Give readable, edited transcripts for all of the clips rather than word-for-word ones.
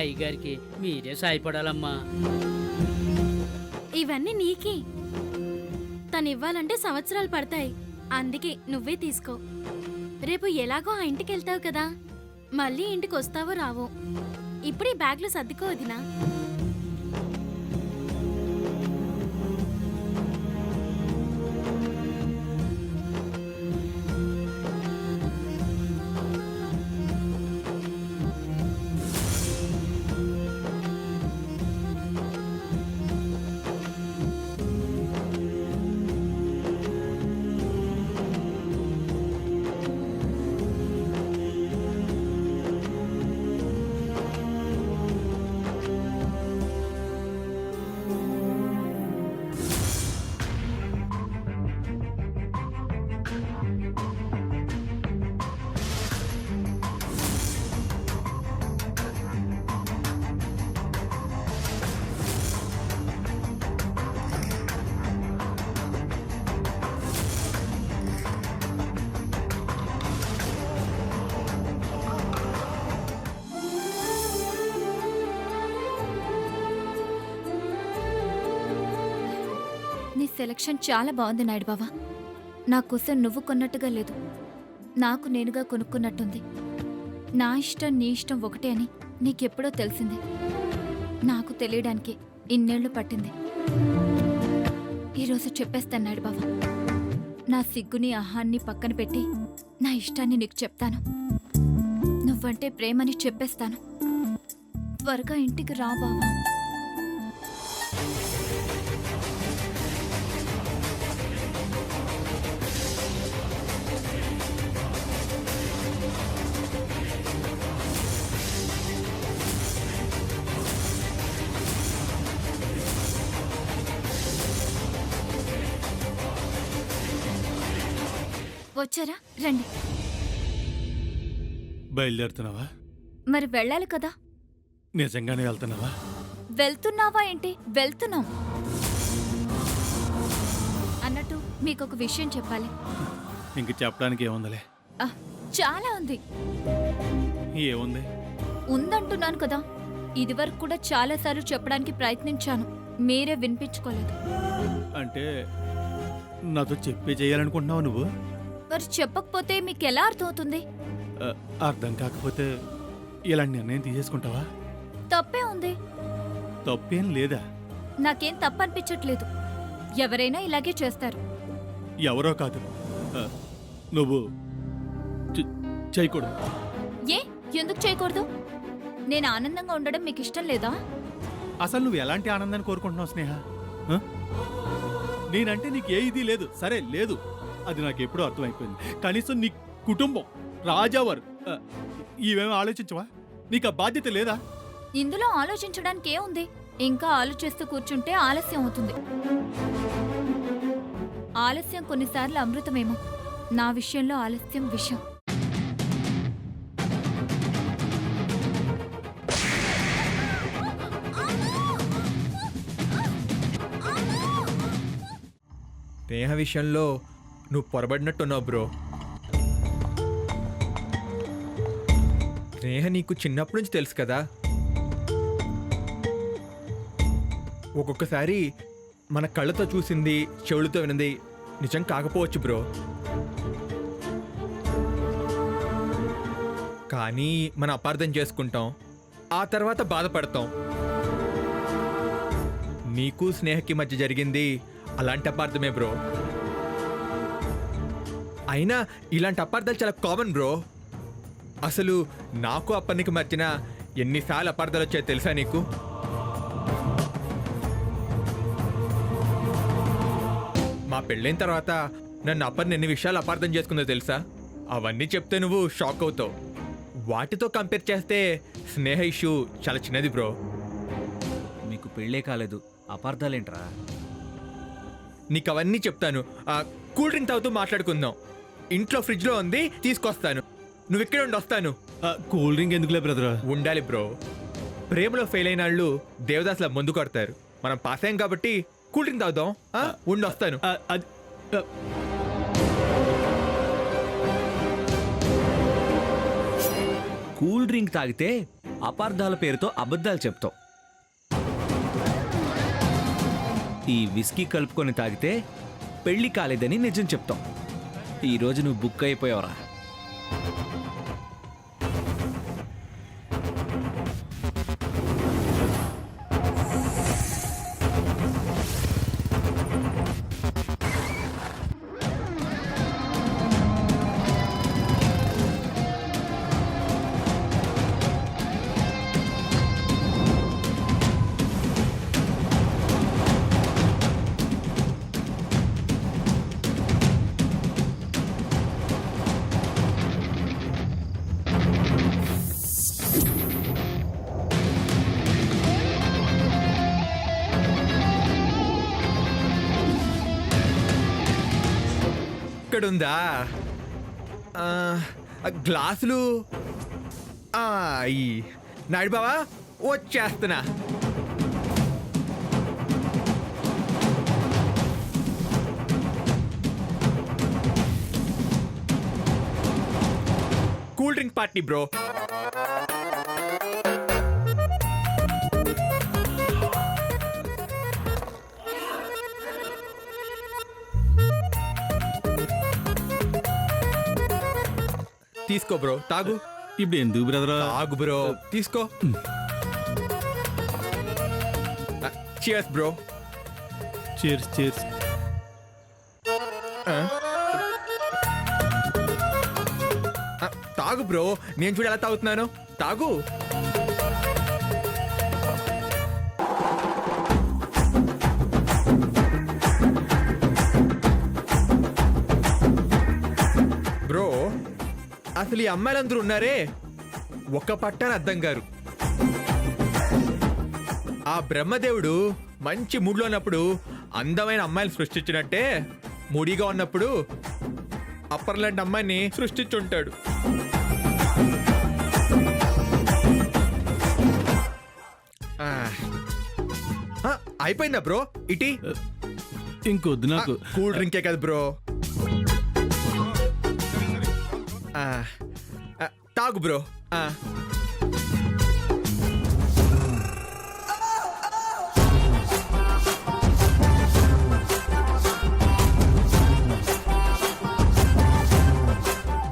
అయ్యగారికి మీరే సాయపడాలమ్మా. ఇవన్నీ నీకే. తను ఇవ్వాలంటే సంవత్సరాలు పడతాయి. అందుకే నువ్వే తీసుకో. రేపు ఎలాగో ఆ ఇంటికి వెళ్తావు కదా, మళ్ళీ ఇంటికి వస్తావో రావో. ఇప్పుడు ఈ బ్యాగ్లో సర్దుకో వదినా. నీ సెలక్షన్ చాలా బాగుంది నాయుడు బావా. నా కోసం నువ్వు కొన్నట్టుగా లేదు, నాకు నేనుగా కొనుక్కున్నట్టుంది. నా ఇష్టం నీ ఇష్టం ఒకటే అని నీకెప్పుడో తెలిసింది. నాకు తెలియడానికి ఇన్నేళ్లు పట్టింది. ఈరోజు చెప్పేస్తాను నాయుడు బావా. నా సిగ్గుని అహాన్ని పక్కన పెట్టి నా ఇష్టాన్ని నీకు చెప్తాను. నువ్వంటే ప్రేమని చెప్పేస్తాను. త్వరగా ఇంటికి రా బావా. వచ్చారా? రండి. బయలుదేరుతున్నావా? మరి వెళ్ళాలి కదా. నిజంగానే వెళ్తున్నావా? వెళ్తున్నావా ఏంటి? వెళ్తున్నాం. అన్నట్టు మీకొక విషయం చెప్పాలి. ఇంక చెప్పడానికి ఏముందిలే. చాలా ఉంది. ఏముంది? ఉందంటున్నాను కదా. ఇదివరకు కూడా చాలాసార్లు చెప్పడానికి ప్రయత్నించాను, మీరే వినిపించుకోలేదు. అంటే నాతో చెప్పే చేయాలనుకుంటున్నావు నువ్వు? మరి చెప్పకపోతే మీకెలా అర్థమవుతుంది? అర్థం కాకపోతే ఇలాంటి నిర్ణయం తీసేసుకుంటావా? తప్పే ఉంది. తప్పేం లేదా? నాకేం తప్పనిపించట్లేదు. ఎవరైనా ఇలాగే చేస్తారు. ఎవరో కాదు, నువ్వు చేయకూడదు. ఏ? ఎందుకు చేయకూడదు? నేను ఆనందంగా ఉండడం మీకు ఇష్టం లేదా? అసలు నువ్వు ఎలాంటి ఆనందాన్ని కోరుకుంటున్నావు స్నేహ? నేనంటే నీకు ఏ ఇది లేదు. సరే లేదు, అది నాకు ఎప్పుడూ అర్థమైపోయింది. కనీసం నీ కుటుంబం, రాజావారు ఇవేమీ ఆలోచించవా? నీకు ఆ బాధ్యత లేదా? ఇందులో ఆలోచించడానికి ఏముంది? ఇంకా ఆలోచిస్తూ కూర్చుంటే ఆలస్యం అవుతుంది. ఆలస్యం కొన్నిసార్లు అమృతమేమో. నా విషయంలో ఆలస్యం విషం. స్నేహ విషయంలో నువ్వు పొరబడినట్టున్నావు బ్రో. స్నేహ నీకు చిన్నప్పటి నుంచి తెలుసు కదా. ఒక్కొక్కసారి మన కళ్ళతో చూసింది, చెవులతో విన్నది నిజం కాకపోవచ్చు బ్రో. కానీ మనం అపార్థం చేసుకుంటాం, ఆ తర్వాత బాధపడతాం. నీకు స్నేహకి మధ్య జరిగింది అలాంటి అపార్థమే బ్రో. అయినా ఇలాంటి అపార్థాలు చాలా కామన్ బ్రో. అసలు నాకు అప్పనికి మధ్యన ఎన్నిసార్లు అపార్థాలు వచ్చాయో తెలుసా నీకు? మా పెళ్ళైన తర్వాత నన్ను అప్పని ఎన్ని విషయాలు అపార్థం చేసుకుందో తెలుసా? అవన్నీ చెప్తే నువ్వు షాక్ అవుతావు. వాటితో కంపేర్ చేస్తే స్నేహ ఇష్యూ చాలా చిన్నది బ్రో. మీకు పెళ్ళే కాలేదు, అపార్థాలేంట్రా? నీకు అవన్నీ చెప్తాను. కూల్ డ్రింక్ తాగుతూ మాట్లాడుకుందాం. ఇంట్లో ఫ్రిడ్జ్లో ఉంది, తీసుకొస్తాను. నువ్వు ఇక్కడ ఉండి వస్తాను. కూల్ డ్రింక్ ఎందుకులే బ్రదర్? ఉండాలి బ్రో. ప్రేమలో ఫెయిల్ అయిన వాళ్ళు దేవదాసుల ముందు కొడతారు. మనం పాస్ అయ్యాం కాబట్టి కూల్ డ్రింక్ తాగుదాం. ఉండి వస్తాను. కూల్ డ్రింక్ తాగితే అపార్థాల పేరుతో అబద్ధాలు చెప్తావు. ఈ విస్కీ కలుపుకొని తాగితే పెళ్లి కాలేదని నిజం చెప్తాం. ఈరోజు నువ్వు బుక్ అయిపోయావురా. ఇక్కడుందా? గ్లాసులు నాయుడు బావా వచ్చేస్తున్నా. Cool drink party bro. తీసుకో బ్రో, తాగు. ఇప్పుడు ఎందుకు బ్రదరా? తాగు బ్రో, తీసుకో. Cheers bro. Chairs chairs. తాగు బ్రో, నేను చూడు ఎలా తాగుతున్నాను. తాగు. బ్రో, అసలు ఈ అమ్మాయిలందరూ ఉన్నారే ఒక పట్టాన అర్థం గారు. ఆ బ్రహ్మదేవుడు మంచి మూడ్లో ఉన్నప్పుడు అందమైన అమ్మాయిని సృష్టించినట్టే మూడీగా ఉన్నప్పుడు అప్పర్ లాంటి అమ్మాయిని సృష్టించుంటాడు. అయిపోయిందా బ్రో? ఇటీ ఇంకొద్దు నాకు. కూల్ డ్రింకే కదా బ్రో. తాగు బ్రో.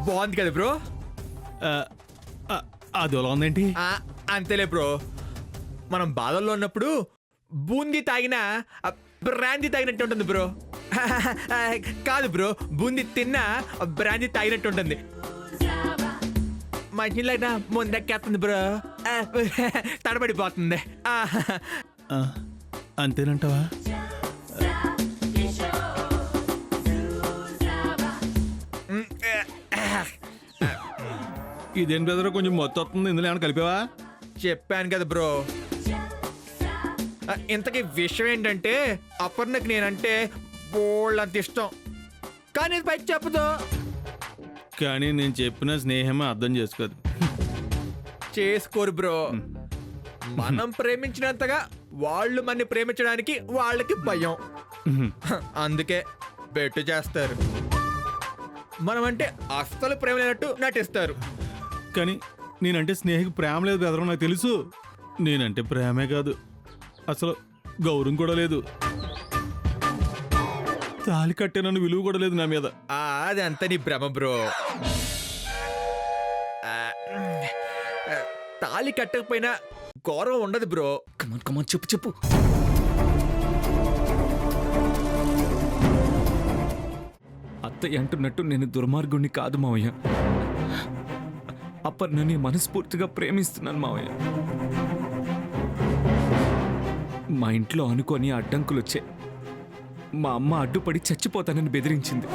బాగుంది కదా బ్రో? అది ఎలా ఉందేంటి? అంతేలే బ్రో. మనం బాధల్లో ఉన్నప్పుడు బూందీ తాగినా బ్రాందీ తాగినట్టు ఉంటుంది బ్రో. కాదు బ్రో, బూందీ తిన్నా బ్రాందీ తాగినట్టు ఉంటుంది. మంచిలైనా ముందెక్కేస్తుంది బ్రో, తడబడిపోతుంది. అంతేనంటావా? ఇదేం బ్రదర్ కొంచెం మొత్తం వస్తుంది, ఇందులో ఏమైనా కలిపావా? చెప్పాను కదా బ్రో. ఇంతకీ విషయం ఏంటంటే అపర్ణకి నేనంటే బోల్డ్ అంత ఇష్టం, కానీ ఇది పైకి చెప్పదు. కానీ నేను చెప్పిన స్నేహమే అర్థం చేసుకోదు. చేసుకోరు బ్రో. మనం ప్రేమించినంతగా వాళ్ళు మనని ప్రేమించడానికి వాళ్ళకి భయం. అందుకే బెట్టు చేస్తారు. మనం అంటే అస్సలు ప్రేమ లేనట్టు నటిస్తారు. కానీ నేనంటే స్నేహకి ప్రేమ లేదు బ్రదర్, నాకు తెలుసు. నేనంటే ప్రేమే కాదు, అసలు గౌరవం కూడా లేదు. తాళి కట్టే నన్ను విలువ కూడా లేదు నా మీద. అది అంత నీ భ్రమ బ్రో. తాళి కట్టకపోయినా గౌరవం ఉండదు బ్రో. కమాన్ కమాన్, చెప్పు చెప్పు. అత్తయ్య అంటున్నట్టు నేను దుర్మార్గుణ్ణి కాదు మావయ్య. అప్పర్ణని మనస్ఫూర్తిగా ప్రేమిస్తున్నాను మావయ్య. మా ఇంట్లో అనుకొని అడ్డంకులు వచ్చే మా అమ్మ అడ్డుపడి చచ్చిపోతానని బెదిరించింది.